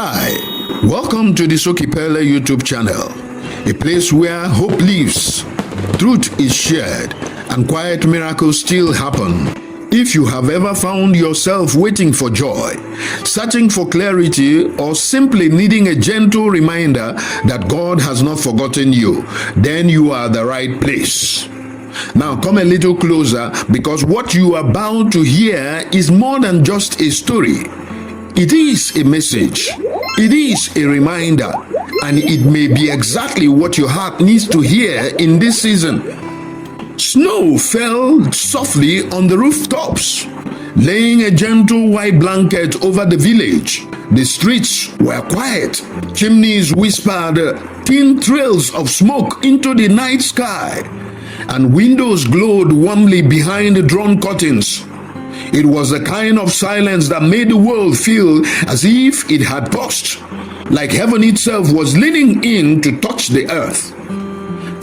Hi, welcome to the Sokipele YouTube channel, a place where hope lives, truth is shared, and quiet miracles still happen. If you have ever found yourself waiting for joy, searching for clarity, or simply needing a gentle reminder that God has not forgotten you, then you are the right place. Now come a little closer, because what you are about to hear is more than just a story. It is a message, it is a reminder, and it may be exactly what your heart needs to hear in this season. Snow fell softly on the rooftops, laying a gentle white blanket over the village. The streets were quiet. Chimneys whispered thin trails of smoke into the night sky, and windows glowed warmly behind drawn curtains. It was the kind of silence that made the world feel as if it had paused, like heaven itself was leaning in to touch the earth.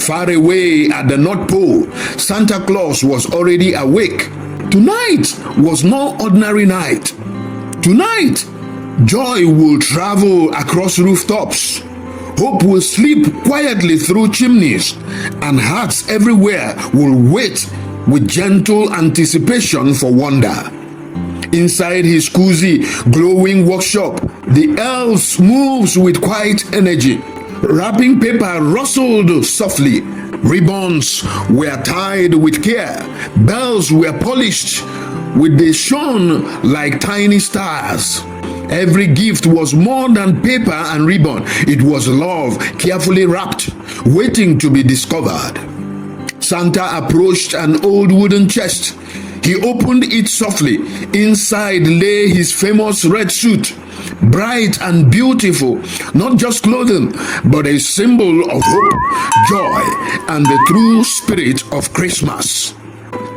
Far away at the North Pole, Santa Claus was already awake. Tonight was no ordinary night. Tonight, joy will travel across rooftops. Hope will sleep quietly through chimneys, and hearts everywhere will wait with gentle anticipation for wonder. Inside his cozy, glowing workshop, the elves moves with quiet energy. Wrapping paper rustled softly. Ribbons were tied with care. Bells were polished with they shone like tiny stars. Every gift was more than paper and ribbon. It was love, carefully wrapped, waiting to be discovered. Santa approached an old wooden chest. He opened it softly. Inside lay his famous red suit, bright and beautiful, not just clothing, but a symbol of hope, joy, and the true spirit of Christmas.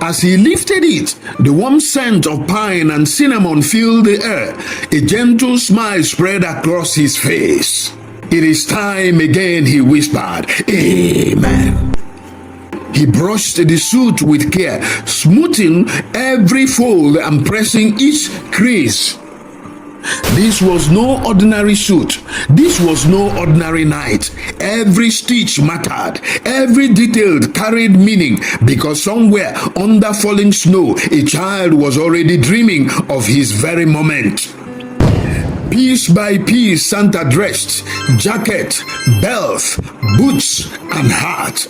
As he lifted it, the warm scent of pine and cinnamon filled the air. A gentle smile spread across his face. "It is time again," he whispered. "Amen." He brushed the suit with care, smoothing every fold and pressing each crease. This was no ordinary suit. This was no ordinary night. Every stitch mattered. Every detail carried meaning, because somewhere under falling snow, a child was already dreaming of his very moment. Piece by piece, Santa dressed, jacket, belt, boots, and hat.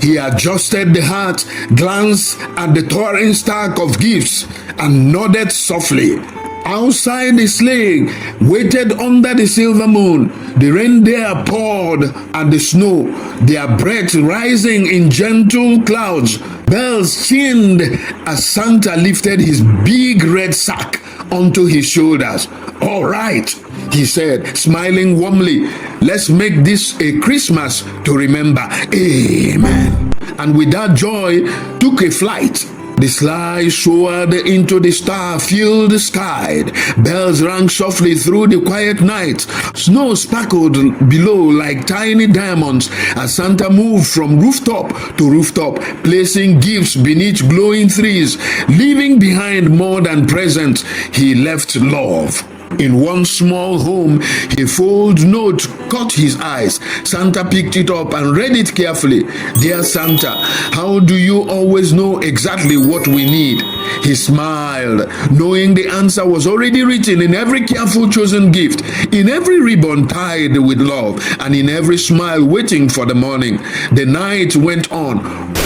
He adjusted the hat, glanced at the towering stack of gifts, and nodded softly. Outside the sleigh waited under the silver moon. The reindeer pawed at the snow, their breath rising in gentle clouds. Bells chimed as Santa lifted his big red sack onto his shoulders. "All right," he said, smiling warmly. "Let's make this a Christmas to remember. Amen." And with that, joy took a flight. The sleigh soared into the star-filled sky. Bells rang softly through the quiet night. Snow sparkled below like tiny diamonds as Santa moved from rooftop to rooftop, placing gifts beneath glowing trees. Leaving behind more than presents, he left love. In one small home, a folded note caught his eyes. Santa picked it up and read it carefully. "Dear Santa, how do you always know exactly what we need?" He smiled, knowing the answer was already written in every careful chosen gift, in every ribbon tied with love, and in every smile waiting for the morning. The night went on.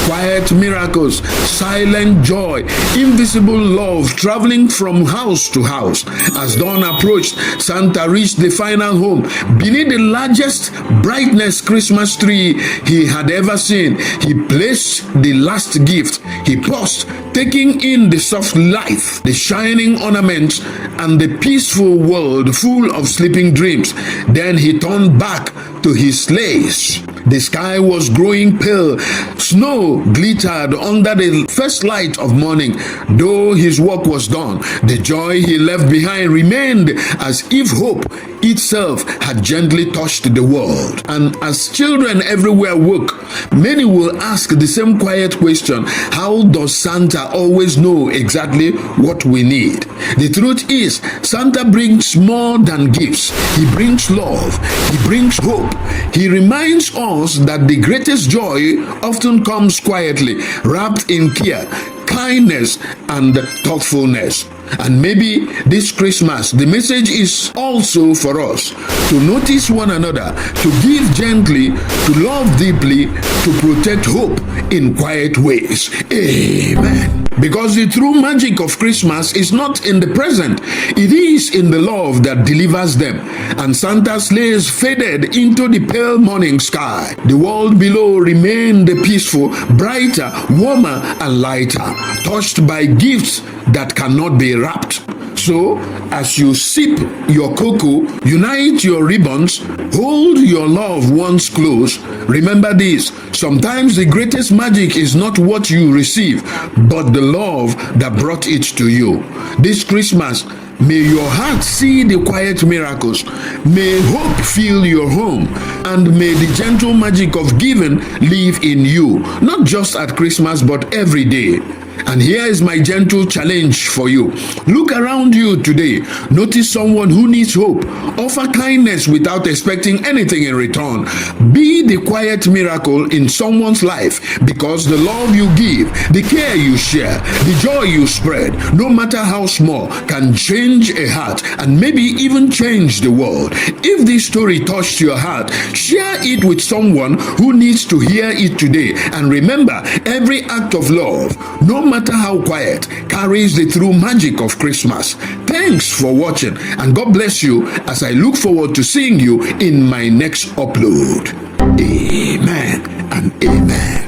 Quiet miracles, silent joy, invisible love traveling from house to house. As dawn approached, Santa reached the final home. Beneath the largest brightness Christmas tree he had ever seen, he placed the last gift. He paused, taking in the soft light, the shining ornaments, and the peaceful world full of sleeping dreams. Then he turned back to his sleighs. The sky was growing pale. Snow glittered under the first light of morning. Though his work was done, the joy he left behind remained, as if hope itself had gently touched the world. And as children everywhere woke, many will ask the same quiet question: how does Santa always know exactly what we need? The truth is, Santa brings more than gifts. He brings love. He brings hope. He reminds us that the greatest joy often comes quietly, wrapped in care, kindness, and thoughtfulness. And maybe this Christmas, the message is also for us to notice one another, to give gently, to love deeply, to protect hope in quiet ways. Amen. Because the true magic of Christmas is not in the present, it is in the love that delivers them. And Santa's sleighs faded into the pale morning sky. The world below remained peaceful, brighter, warmer, and lighter, touched by gifts that cannot be wrapped. So, as you sip your cocoa, unite your ribbons, hold your loved ones close, remember this: sometimes the greatest magic is not what you receive, but the love that brought it to you. This Christmas, may your heart see the quiet miracles. May hope fill your home. And may the gentle magic of giving live in you, not just at Christmas, but every day. And here is my gentle challenge for you. Look around you today. Notice someone who needs hope. Offer kindness without expecting anything in return. Be the quiet miracle in someone's life, because the love you give, the care you share, the joy you spread, no matter how small, can change a heart and maybe even change the world. If this story touched your heart, share it with someone who needs to hear it today. And remember, every act of love, no matter how quiet, carries the true magic of Christmas. Thanks for watching, and God bless you as I look forward to seeing you in my next upload. Amen and amen.